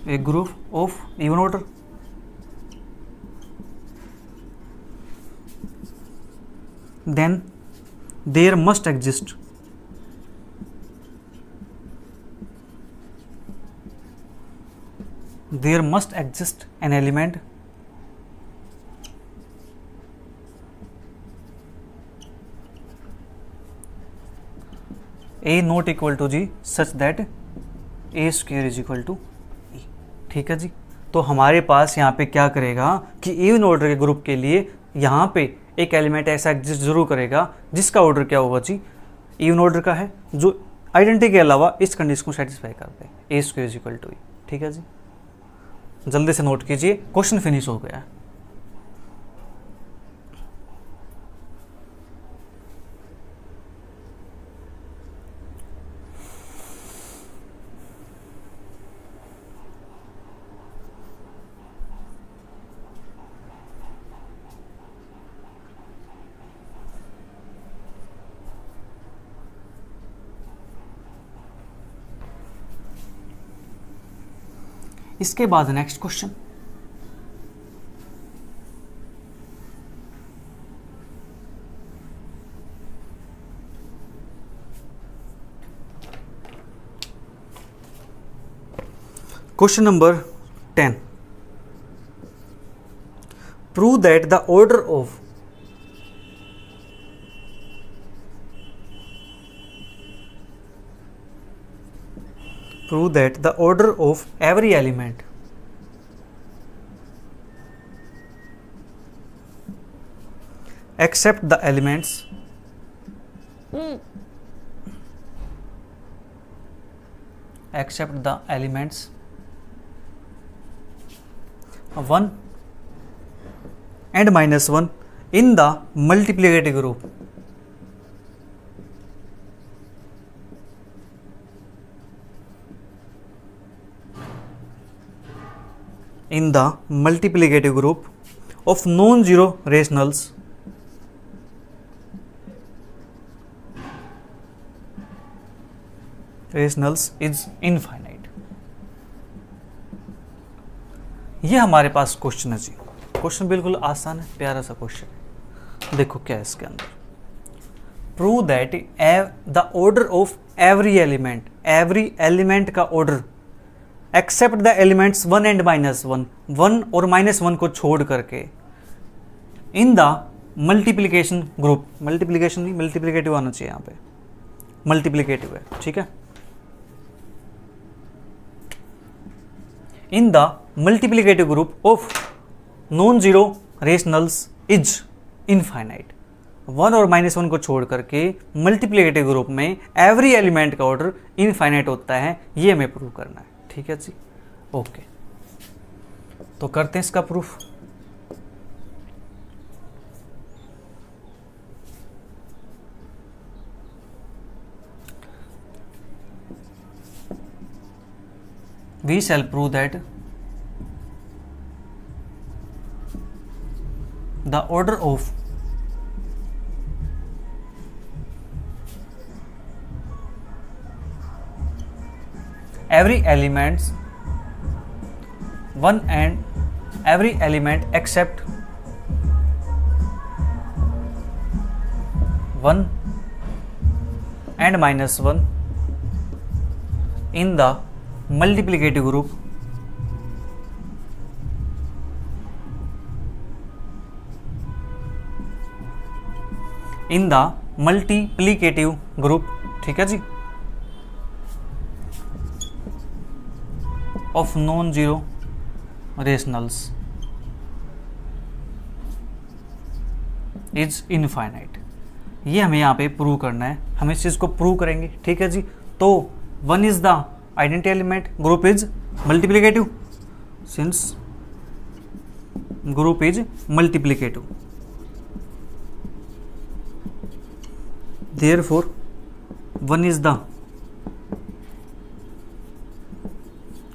a group of even order, then there must exist an element A not equal to G such that A square is equal to E, ठीक है जी। तो हमारे पास यहाँ पे क्या करेगा कि इवन ऑर्डर के ग्रुप के लिए यहाँ पे एक एलिमेंट ऐसा एग्जिस्ट जरूर करेगा जिसका ऑर्डर क्या होगा जी? इवन ऑर्डर का है, जो आइडेंटिटी के अलावा इस कंडीशन को सेटिस्फाई करते हैं, ए square is equal to E, ठीक है जी। जल्दी से नोट कीजिए, क्वेश्चन फिनिश हो गया है। इसके बाद next question, question number 10, prove that the order of every element except the elements except the elements 1 and -1 in the multiplicative group of non-zero rationals is infinite। ये हमारे पास क्वेश्चन है जी। क्वेश्चन बिल्कुल आसान है, प्यारा सा क्वेश्चन है। देखो क्या है इसके अंदर, prove that the order of every element का order except the elements 1 and -1, 1 और -1 को छोड़ करके in the multiplication group, multiplication नहीं मल्टीप्लीकेटिव आना चाहिए, यहाँ पे मल्टीप्लीकेटिव है, ठीक है। In the multiplicative group of non zero rationals is infinite. 1 और -1 को छोड़ करके मल्टीप्लीकेटिव ग्रुप में एवरी एलिमेंट का ऑर्डर इनफाइनाइट होता है, ये हमें प्रूव करना है, ठीक है जी। ओके, तो करते हैं इसका proof. We shall prove that the order of every elements 1 and every element except 1 and -1 in the multiplicative group ठीक है ji, of non zero rationals is infinite. ये हमें यहाँ पे प्रूव करना है, हम इस चीज को प्रूव करेंगे, ठीक है जी। तो 1 is the identity element, group is multiplicative, since group is multiplicative, therefore 1 is the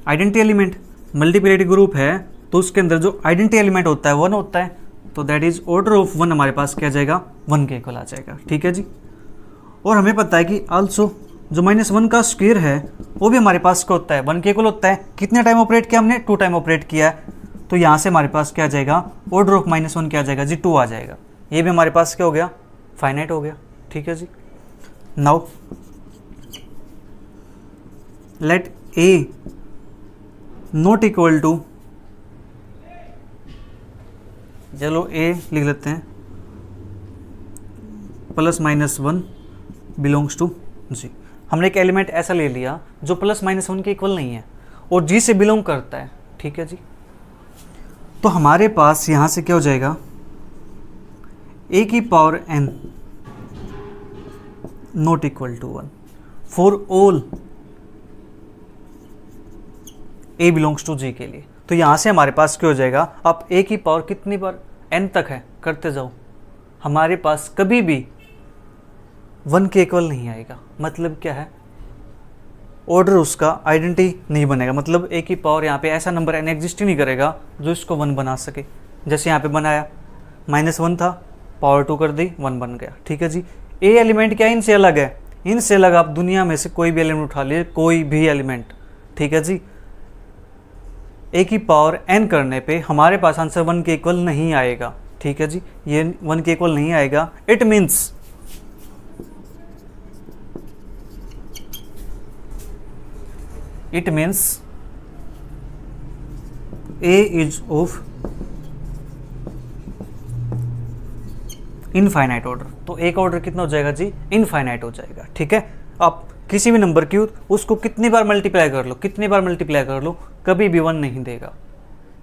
identity element. Multiplicative group है तो उसके अंदर जो आइडेंटिटी एलिमेंट होता है 1 होता है, तो दैट इज ऑर्डर ऑफ 1 हमारे पास क्या जाएगा, 1 के इक्वल आ जाएगा, ठीक है जी। और हमें पता है कि आल्सो जो -1 का स्क्वायर है वो भी हमारे पास क्या होता है, 1 के इक्वल होता है। कितने टाइम ऑपरेट किया हमने, 2 टाइम ऑपरेट किया है, तो यहाँ से हमारे पास क्या आ जाएगा, ऑर्डर ऑफ -1 क्या आ जाएगा जी, 2 आ जाएगा। ये भी हमारे पास क्या हो गया, फाइनाइट हो गया, ठीक है ji. Now let A not equal to, चलो ए लिख लेते हैं, +-1 बिलोंग्स टू जी। हमने एक एलिमेंट ऐसा ले लिया जो +-1 के इक्वल नहीं है और जी से बिलोंग करता है, ठीक है जी। तो हमारे पास यहां से क्या हो जाएगा, a की power n not equal to 1 for all a belongs to g के लिए। तो यहां से हमारे पास क्या हो जाएगा, अब a की पावर कितनी बार, n तक है, करते जाओ, हमारे पास कभी भी 1 के इक्वल नहीं आएगा। मतलब क्या है, ऑर्डर उसका आइडेंटिटी नहीं बनेगा, मतलब a की पावर यहाँ पे ऐसा नंबर n एग्जिस्ट ही नहीं करेगा जो इसको 1 बना सके। जैसे यहाँ पे बनाया, -1 था, पावर 2 कर दी, 1 बन गया, ठीक है जी। a एलिमेंट क्या इनसे अलग है, इनसे अलग आप दुनिया में से कोई भी एलिमेंट उठा लीजिए, कोई भी एलिमेंट, ठीक है जी। ए की पावर n करने पे हमारे पास आंसर 1 के इक्वल नहीं आएगा। ठीक है जी, ये 1 के इक्वल नहीं आएगा। It means A is of infinite order. तो ए का ऑर्डर कितना हो जाएगा जी? इनफाइनाइट हो जाएगा। ठीक है, आप किसी भी नंबर की उसको कितनी बार मल्टीप्लाई कर लो, कितनी बार मल्टीप्लाई कर लो, कभी भी 1 नहीं देगा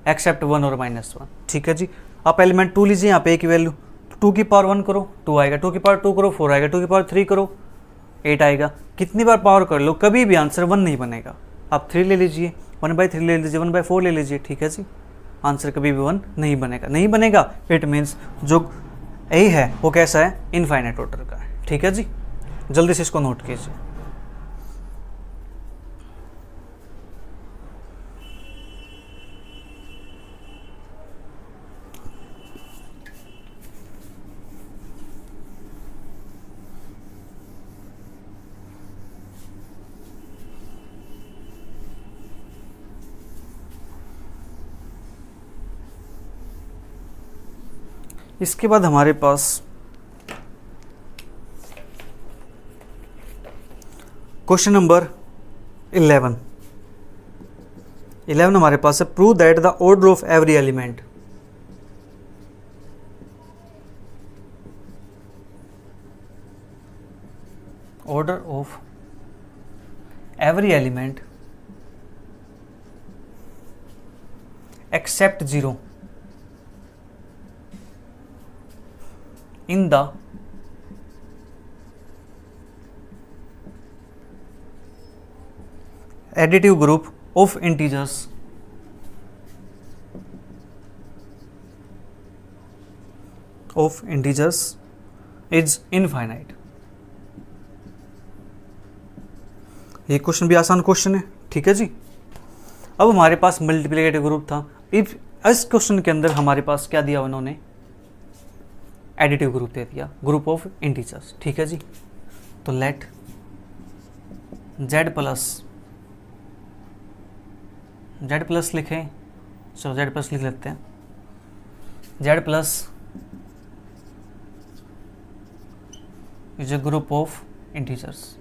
एक्सेप्ट 1 और -1। ठीक है जी, आप एलिमेंट 2 लीजिए, यहाँ पे ए की वैल्यू 2 की पावर 1 करो 2 आएगा, 2 की पावर 2 करो 4 आएगा, 2 की पावर 3 करो 8 आएगा। कितनी बार पावर कर लो कभी भी आंसर 1 नहीं बनेगा। आप 3 ले लीजिए, 1/3 ले लीजिए, 1/4 ले लीजिए। ठीक है जी, आंसर कभी भी 1 नहीं बनेगा, नहीं बनेगा। इट मीन्स जो ए है वो कैसा है? इनफाइनाइट ऑर्डर का है। ठीक है जी, जल्दी से इसको नोट कीजिए। इसके बाद हमारे पास क्वेश्चन नंबर 11 हमारे पास है, prove that the order of every element. Order of every element except 0 in the additive group of integers is infinite। ये क्वेश्चन भी आसान क्वेश्चन है। ठीक है जी, अब हमारे पास मल्टीप्लिकेटिव ग्रुप था। इस क्वेश्चन के अंदर हमारे पास क्या दिया उन्होंने? एडिटिव ग्रुप दे दिया, ग्रुप ऑफ इंटीजर्स। ठीक है जी, तो लेट z प्लस लिखें, चलो z प्लस लिख लेते हैं। z plus is a group of integers.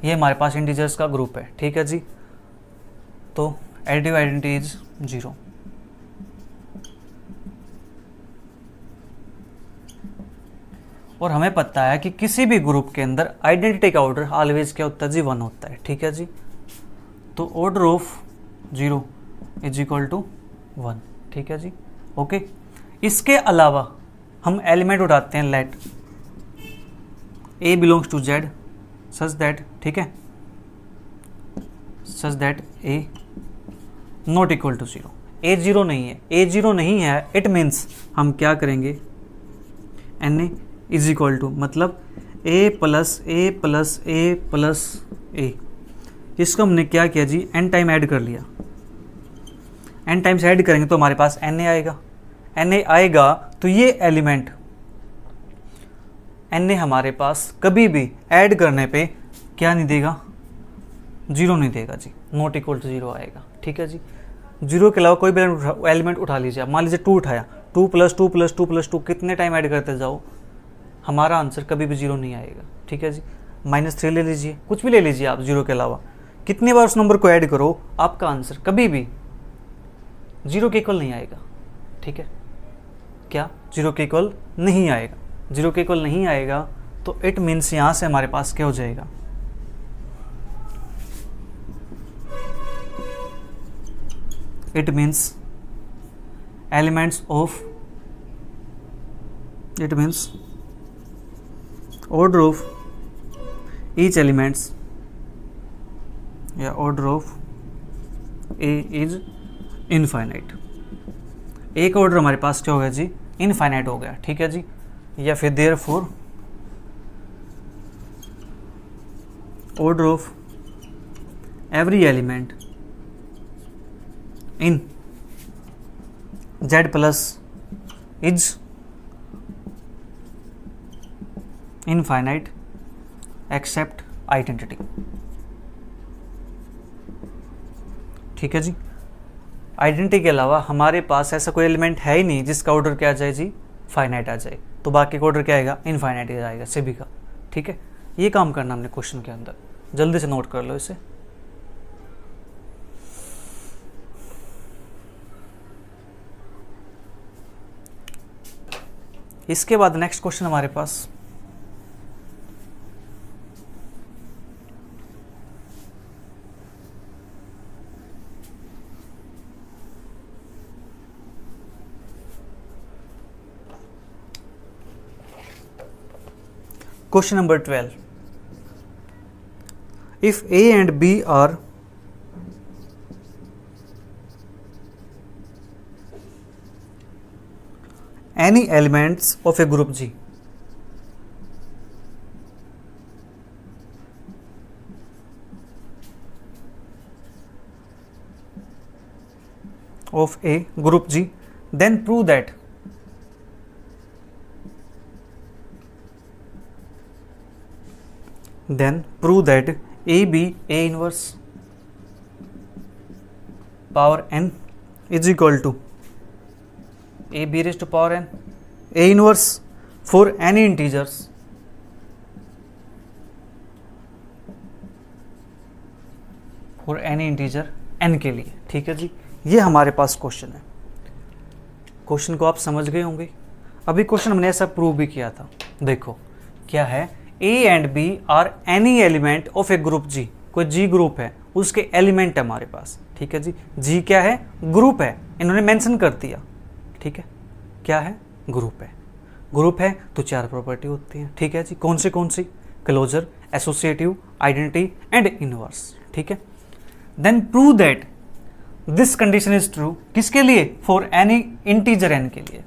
ये हमारे पास इंटीजर्स का ग्रुप है। ठीक है जी, तो एडिटिव आइडेंटिटी इज 0। और हमें पता है कि किसी भी ग्रुप के अंदर आइडेंटिटी का ऑर्डर ऑलवेज क्या होता है जी? 1 होता है। ठीक है जी, तो order of 0 is equal to 1। ठीक है जी, ओके। इसके अलावा हम एलिमेंट उठाते हैं, let A belongs to Z such that, ठीक है, such that A not equal to 0। A 0 नहीं है, ए 0 नहीं है। इट मीन्स हम क्या करेंगे? N A is equal to, मतलब A plus A plus A plus A. इसको हमने क्या किया जी? एन टाइम ऐड कर लिया। एन टाइम्स ऐड करेंगे तो हमारे पास एन ए आएगा। एन ए आएगा तो ये एलिमेंट एन ए हमारे पास कभी भी ऐड करने पे क्या नहीं देगा? 0 नहीं देगा जी, नॉट इक्वल टू 0 आएगा। ठीक है जी, 0 के अलावा कोई भी एलिमेंट उठा लीजिए। मान लीजिए 2 उठाया, 2 प्लस 2 प्लस 2 प्लस 2, कितने टाइम ऐड करते जाओ, हमारा आंसर कभी भी 0 नहीं आएगा। ठीक है जी, -3 ले लीजिए, कुछ भी ले लीजिए आप 0 के अलावा, कितनी बार उस नंबर को ऐड करो, आपका आंसर कभी भी 0 के इक्वल नहीं आएगा। ठीक है, क्या 0 के इक्वल नहीं आएगा? 0 के इक्वल नहीं आएगा तो इट मीन्स यहाँ से हमारे पास क्या हो जाएगा? It means elements of, it means order of each elements या order of A is infinite। A का ऑर्डर हमारे पास क्या हो गया जी? इनफाइनाइट हो गया। ठीक है जी, या फिर therefore order of every element in Z plus is infinite except identity। ठीक है जी। आइडेंटिटी के अलावा हमारे पास ऐसा कोई एलिमेंट है ही नहीं जिसका ऑर्डर क्या आ जाए जी, फाइनाइट आ जाए, तो बाकी का ऑर्डर क्या आएगा, इनफाइनाइट ही आएगा सभी का। ठीक है, ये काम करना हमने क्वेश्चन के अंदर, जल्दी से नोट कर लो इसे। इसके बाद नेक्स्ट क्वेश्चन हमारे पास question number 12, if A and B are any elements of a group G, of a group G, then prove that A be A inverse power n is equal to A b raised to power n A inverse for any integers n के लिए। ठीक है जी, ये हमारे पास question है। Question को आप समझ गए होंगे। अभी क्वेश्चन हमने ऐसा प्रूव भी किया था। देखो क्या है, A and B are any element of a group G, कोई G ग्रुप है उसके एलिमेंट है हमारे पास। ठीक है जी, G क्या है, ग्रुप है, इन्होंने मेंशन कर दिया। ठीक है, क्या है, ग्रुप है। ग्रुप है तो 4 प्रॉपर्टी होती हैं। ठीक है जी, कौन सी, closure, associative, identity and inverse. ठीक है, then prove that this condition is true, किसके लिए, फॉर एनी इंटीजर n के लिए।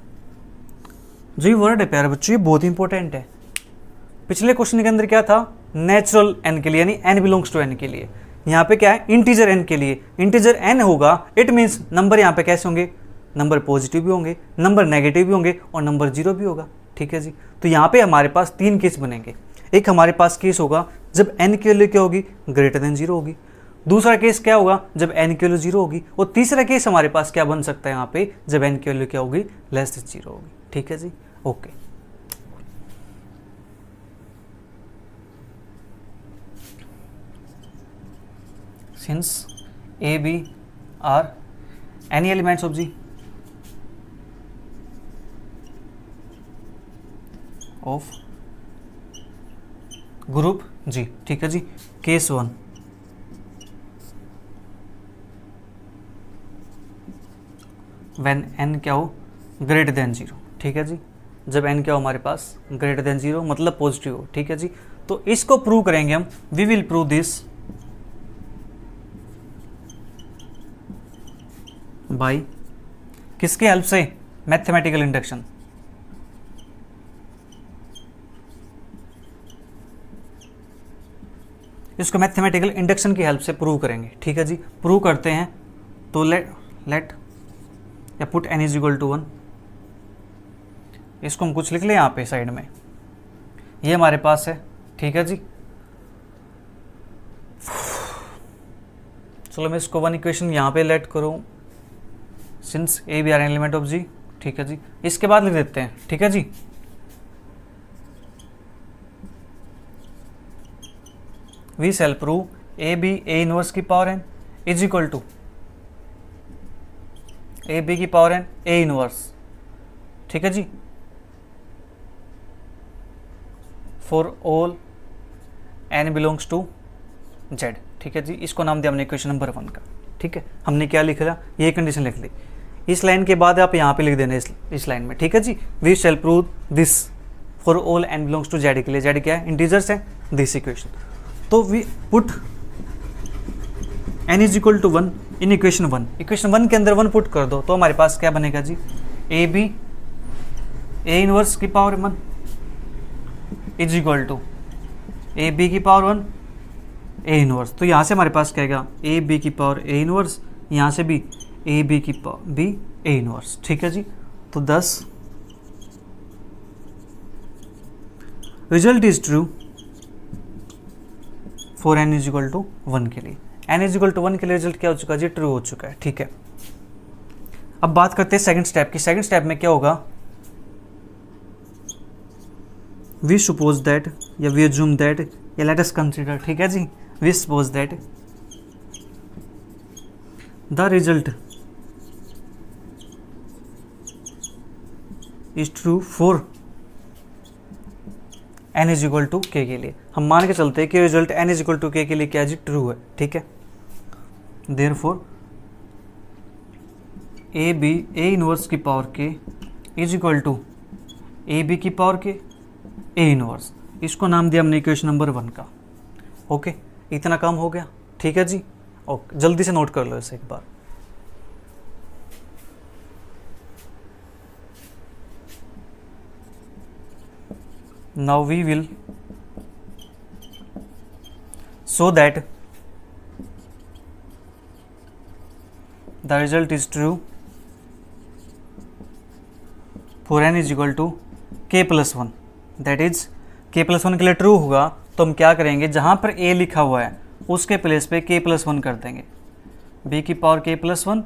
जो ये वर्ड है प्यारे बच्चों, ये बहुत इंपॉर्टेंट है। पिछले क्वेश्चन के अंदर क्या था, नेचुरल n के लिए, यानी n बिलोंग्स टू n के लिए। यहाँ पे क्या है, इंटीजर n के लिए। इंटीजर n होगा, इट मीन्स नंबर यहाँ पे कैसे होंगे, नंबर पॉजिटिव भी होंगे, नंबर नेगेटिव भी होंगे और नंबर 0 भी होगा। ठीक है जी, तो यहाँ पे हमारे पास 3 केस बनेंगे। एक हमारे पास केस होगा जब n की वैल्यू क्या होगी, ग्रेटर देन 0 होगी। दूसरा केस क्या होगा, जब n की वैल्यू 0 होगी। और तीसरा केस हमारे पास क्या बन सकता है यहाँ पे, जब n की वैल्यू क्या होगी, लेस देन 0 होगी। ठीक है जी, okay. Since A, B are any elements of G of group G, ठीक है जी। केस 1, when n क्या हो, ग्रेटर देन 0। ठीक है जी, जब n क्या हो हमारे पास, ग्रेटर देन 0 मतलब पॉजिटिव हो। ठीक है जी, तो इसको प्रूव करेंगे हम। We will prove this by किसके हेल्प से, मैथमेटिकल इंडक्शन। इसको मैथमेटिकल इंडक्शन की हेल्प से प्रूव करेंगे। ठीक है जी, प्रूव करते हैं तो लेट या put n is equal to 1। इसको हम कुछ लिख लें यहाँ पे साइड में, ये हमारे पास है। ठीक है जी, चलो मैं इसको 1 इक्वेशन यहाँ पे लेट करूँ, since a b are an element of G. ठीक है जी, इसके बाद लिख देते हैं। ठीक है जी, we shall prove a B A inverse की power n is equal to A B की पावर एन ए इनवर्स। ठीक है जी, for all n belongs to Z. ठीक है जी, इसको नाम दिया हमने इक्वेशन नंबर 1 का। ठीक है, हमने क्या लिख लिया, ये कंडीशन लिख ली। इस लाइन के बाद आप यहाँ पे लिख देना इस लाइन में। ठीक है जी, we shall prove this for all n belongs to Z के लिए। जेड क्या है, इंटीजर्स है, दिस इक्वेशन। तो we put n is equal to 1 in equation 1। Equation 1 के अंदर 1 पुट कर दो तो हमारे पास क्या बनेगा जी, ए बी ए इनवर्स की power 1 is equal to A B की पावर 1 ए इनवर्स। तो यहाँ से हमारे पास क्या आएगा, ए बी की पावर ए इनवर्स, यहाँ से भी ए बी की पावर बी ए इनवर्स। ठीक है जी, तो 10 result is true for n is equal to 1 के लिए। n इज इक्वल टू 1 के लिए रिजल्ट क्या हो चुका जी, ट्रू हो चुका है। ठीक है, अब बात करते हैं सेकंड स्टेप की। सेकंड स्टेप में क्या होगा, वी सपोज दैट या वी अज्यूम दैट या लेट अस कंसीडर, ठीक है जी, we suppose that the result is true for n is equal to k के लिए। हम मान के चलते हैं कि result n is equal to k लिए क्या जी, ट्रू है। ठीक है, therefore A B A inverse की power k is equal to A B की पावर के ए इनवर्स, इसको नाम दिया हमने इक्वेशन नंबर 1 का। ओके, इतना काम हो गया। ठीक है जी, ओके, जल्दी से नोट कर लो इसे एक बार। Now we will show that the result is true for n is equal to k plus 1, that is k plus 1 के लिए ट्रू होगा तो हम क्या करेंगे, जहाँ पर a लिखा हुआ है उसके प्लेस पे k प्लस 1 कर देंगे, b की power k plus 1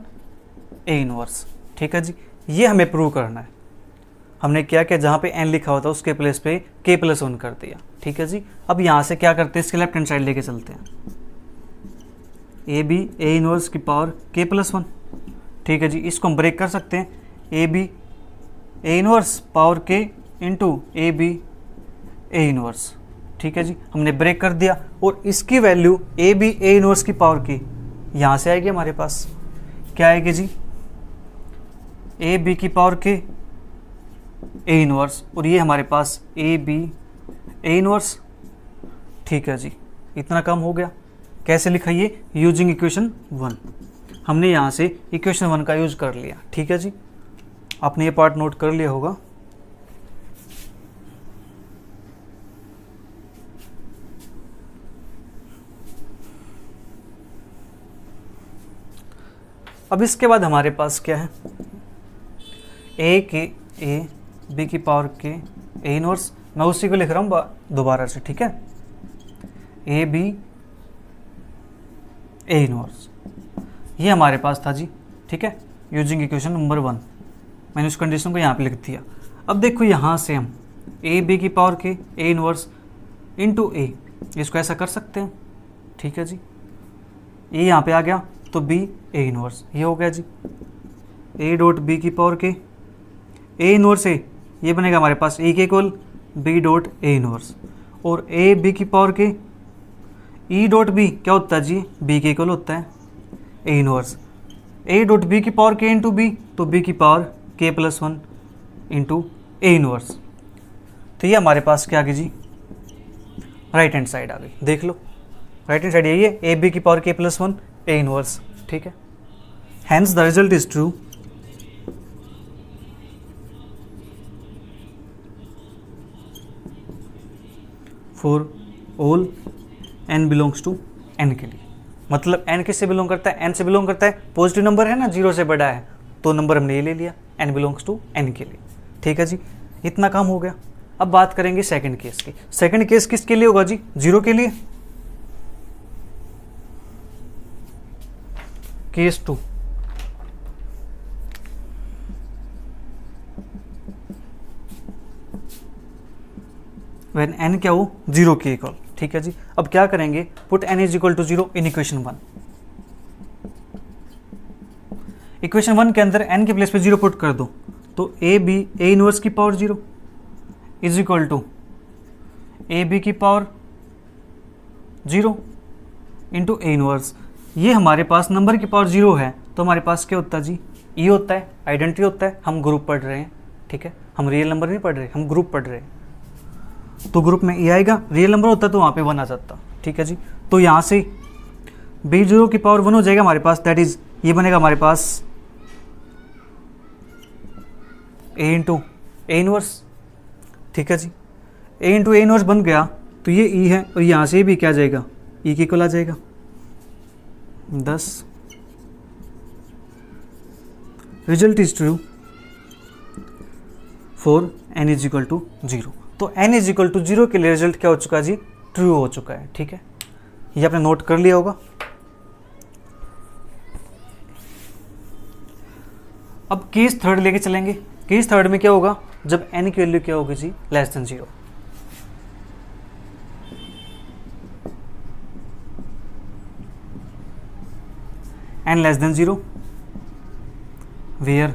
a inverse. ठीक है जी, ये हमें प्रूव करना है। हमने क्या किया, जहाँ पे n लिखा हुआ था उसके प्लेस पे k प्लस 1 कर दिया। ठीक है जी, अब यहाँ से क्या करते हैं, इसके लेफ्ट हैंड साइड लेके चलते हैं, ए बी ए इनवर्स की पावर k प्लस 1। ठीक है जी, इसको हम ब्रेक कर सकते हैं, A B A inverse power k into A B A inverse. ठीक है जी, हमने ब्रेक कर दिया और इसकी value A B A inverse की पावर की यहाँ से आएगी हमारे पास, क्या आएगी जी, ए बी की पावर के ए इनवर्स, और ये हमारे पास ए बी ए इनवर्स। ठीक है जी, इतना काम हो गया। कैसे लिखा ये, यूजिंग इक्वेशन 1। हमने यहाँ से इक्वेशन 1 का यूज कर लिया। ठीक है जी, आपने ये पार्ट नोट कर लिया होगा। अब इसके बाद हमारे पास क्या है, ए के ए बी की पावर के ए इनवर्स, मैं उसी को लिख रहा हूँ दोबारा से। ठीक है, ए बी ए इनवर्स, ये हमारे पास था जी। ठीक है, यूजिंग इक्वेशन नंबर 1, मैंने उस कंडीशन को यहाँ पे लिख दिया। अब देखो यहाँ से हम ए बी की पावर के ए इनवर्स इंटू ए, इसको ऐसा कर सकते हैं। ठीक है जी, ये यहाँ पे आ गया तो बी ए इनवर्स, ये हो गया जी, ए डॉट बी की पावर के ए इनवर्स ए, ये बनेगा हमारे पास ए के equal B dot A inverse, और ए बी की पावर के ई डॉट बी क्या होता है जी, बी के इक्वल होता है A inverse, A dot B की पावर के इंटू बी, तो बी की power k plus 1 into A inverse. तो ये हमारे पास क्या आ गई जी, राइट हैंड साइड आ गई। देख लो, राइट हैंड साइड यही है, ए बी की power k plus 1 A inverse. ठीक है, hence the result is true for all n belongs to n के लिए। मतलब n किससे बिलोंग करता है, n से बिलोंग करता है, पॉजिटिव नंबर है ना, 0 से बड़ा है, तो नंबर हमने ये ले लिया, n बिलोंग्स टू n के लिए। ठीक है जी, इतना काम हो गया। अब बात करेंगे सेकंड केस की। सेकंड केस किसके लिए होगा जी, 0 के लिए। केस 2, व्हेन n क्या हो, 0 के इक्वल। ठीक है जी, अब क्या करेंगे, put n is equal to 0 in equation 1। Equation 1 के अंदर n के प्लेस पे 0 पुट कर दो, तो ए बी ए इनवर्स की power 0 is equal to A B की पावर 0 इंटू ए इनवर्स। ये हमारे पास नंबर की पावर 0 है तो हमारे पास क्या होता है जी, ई होता है, आइडेंटिटी होता है। हम ग्रुप पढ़ रहे हैं, ठीक है, हम रियल नंबर नहीं पढ़ रहे, हम ग्रुप पढ़ रहे हैं, तो ग्रुप में ई आएगा। रियल नंबर होता तो वहाँ पे 1 आ जाता। ठीक है जी, तो यहाँ से बी 0 की पावर 1 हो जाएगा हमारे पास, दैट इज ये बनेगा हमारे पास ए इंटू ए इनवर्स। ठीक है जी, ए इंटू ए इनवर्स बन गया, तो ये ई है और यहाँ से भी क्या आ जाएगा, ई के इक्वल आ जाएगा 10। Result is true for n is equal to 0। तो n इज इक्वल टू 0 के लिए रिजल्ट क्या हो चुका है जी, ट्रू हो चुका है। ठीक है, ये आपने नोट कर लिया होगा। केस थर्ड लेके चलेंगे। केस थर्ड में क्या होगा, जब n की वैल्यू क्या होगी जी, less than 0। n less than 0 where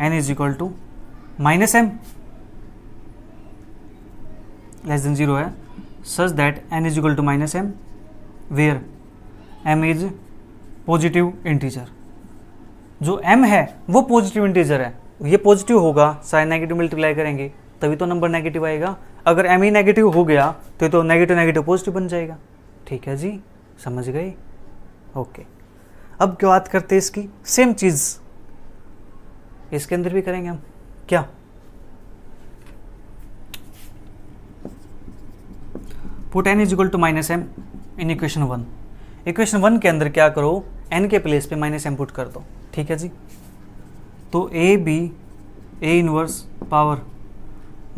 n is equal to minus m less than 0 है, such that n is equal to minus m where m is positive integer. जो m है वो पॉजिटिव इंटीजर है, ये positive होगा, sign negative multiply करेंगे तभी तो नंबर नेगेटिव आएगा। अगर m ही नेगेटिव हो गया तो नेगेटिव नेगेटिव पॉजिटिव बन जाएगा। ठीक है जी, समझ गए? ओके, अब क्या बात करते हैं इसकी, सेम चीज़ इसके अंदर भी करेंगे हम। क्या, put n is equal to minus m in equation 1। Equation 1 के अंदर क्या करो, n के प्लेस पे माइनस m पुट कर दो। ठीक है जी, तो A B A inverse power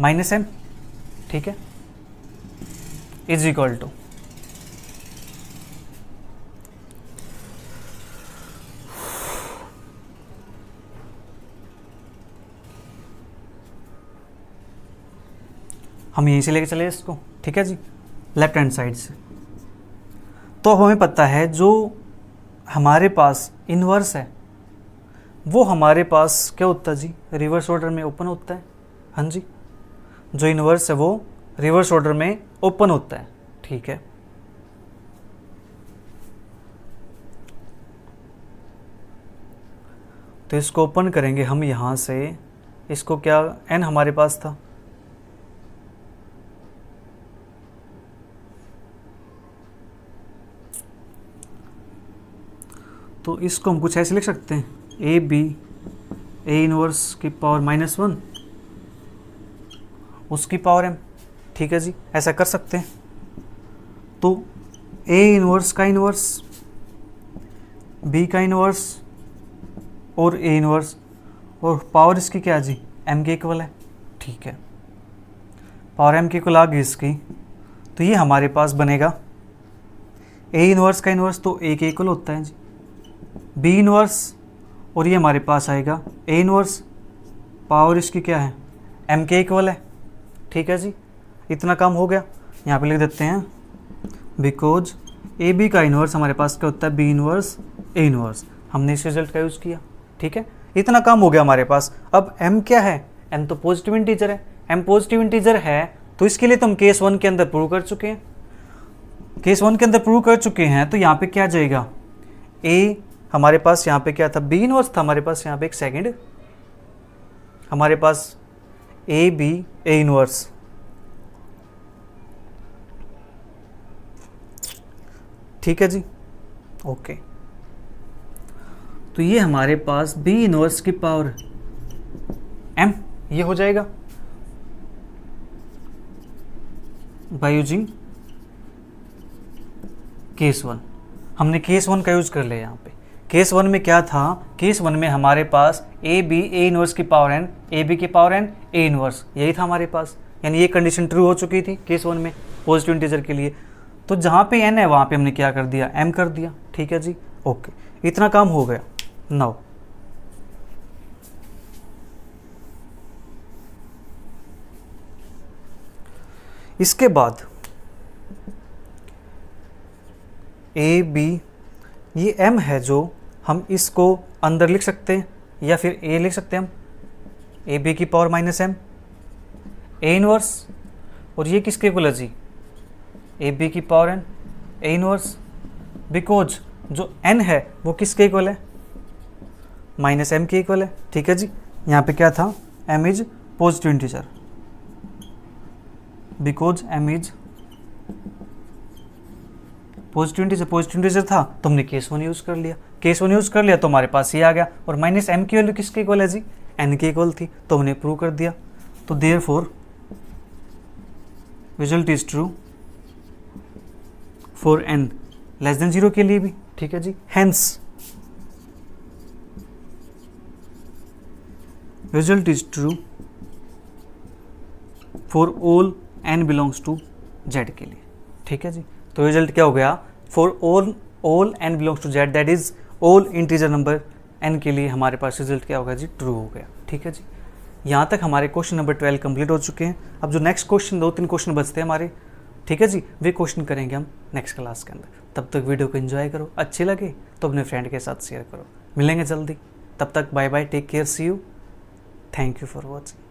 minus m, ठीक है, इज इक्वल टू हम यहीं से लेके चले इसको। ठीक है जी, लेफ्ट हैंड साइड से। तो हमें पता है जो हमारे पास इन्वर्स है वो हमारे पास क्या होता है जी, रिवर्स ऑर्डर में ओपन होता है। हाँ जी, जो इन्वर्स है वो रिवर्स ऑर्डर में ओपन होता है। ठीक है, तो इसको ओपन करेंगे हम यहाँ से। इसको क्या, n हमारे पास था, तो इसको हम कुछ ऐसे लिख सकते हैं, ए बी ए इनवर्स की पावर -1 उसकी पावर m। ठीक है जी, ऐसा कर सकते हैं। तो ए इनवर्स का इनवर्स, बी का इनवर्स और ए इनवर्स, और पावर इसकी क्या जी, m के इक्वल है। ठीक है, पावर m के इक्वल आ गई इसकी, तो ये हमारे पास बनेगा ए इनवर्स का इनवर्स तो a के इक्वल होता है जी, बी इनवर्स, और ये हमारे पास आएगा ए इनवर्स, पावर इसकी क्या है, m के इक्वल है। ठीक है जी, इतना काम हो गया। यहाँ पे लिख देते हैं बिकॉज ए बी का इनवर्स हमारे पास क्या होता है, बी इनवर्स ए इनवर्स। हमने इस रिजल्ट का यूज़ किया। ठीक है, इतना काम हो गया हमारे पास। अब m क्या है, m तो पॉजिटिव इंटीजर है। m पॉजिटिव इंटीजर है तो इसके लिए तो हम केस 1 के अंदर प्रूव कर चुके हैं। केस 1 के अंदर प्रूव कर चुके हैं, तो यहाँ पे क्या जाएगा, a हमारे पास यहाँ पे क्या था, बी इनवर्स था हमारे पास। यहाँ पे एक सेकंड, हमारे पास ए बी ए इनवर्स, ठीक है जी, ओके। तो ये हमारे पास बी इनवर्स की पावर m ये हो जाएगा बाय यूजिंग केस 1। हमने केस 1 का यूज कर लिया। यहाँ पे केस 1 में क्या था, केस 1 में हमारे पास ए बी ए इनवर्स की पावर n, ए बी की पावर n ए इनवर्स, यही था हमारे पास। यानी ये कंडीशन ट्रू हो चुकी थी केस 1 में पॉजिटिव इंटीजर के लिए। तो जहाँ पे n है वहाँ पे हमने क्या कर दिया, m कर दिया। ठीक है जी, ओके, इतना काम हो गया। नाउ इसके बाद ए बी ये m है जो हम इसको अंदर लिख सकते हैं या फिर a लिख सकते हैं हम, ए बी की पावर -m ए इनवर्स, और ये किसके इक्वल है जी, ए बी की power n A inverse, because जो n है वो किसके इक्वल है, -m के इक्वल है। ठीक है जी, यहाँ पे क्या था, m is positive integer, because m is positive integer था तो हमने केस 1 यूज़ कर लिया। केस 1 यूज़ कर लिया तो हमारे पास ये आ गया, और -m की वैल्यू किसके इक्वल है जी, n के इक्वल थी, तो हमने प्रूव कर दिया। तो therefore result is true for n less than 0 के लिए भी। ठीक है जी, hence result is true for all n belongs to z के लिए। ठीक है जी, तो रिजल्ट क्या हो गया, for all n belongs to z, that is all integer number n के लिए हमारे पास रिजल्ट क्या होगा जी, ट्रू हो गया। ठीक है जी, यहाँ तक हमारे क्वेश्चन नंबर 12 कंप्लीट हो चुके हैं। अब जो नेक्स्ट क्वेश्चन 2-3 क्वेश्चन बचते हैं हमारे, ठीक है जी, वे क्वेश्चन करेंगे हम नेक्स्ट क्लास के अंदर। तब तक वीडियो को एंजॉय करो, अच्छे लगे तो अपने फ्रेंड के साथ शेयर करो। मिलेंगे जल्दी, तब तक bye bye, take care, see you, thank you for watching.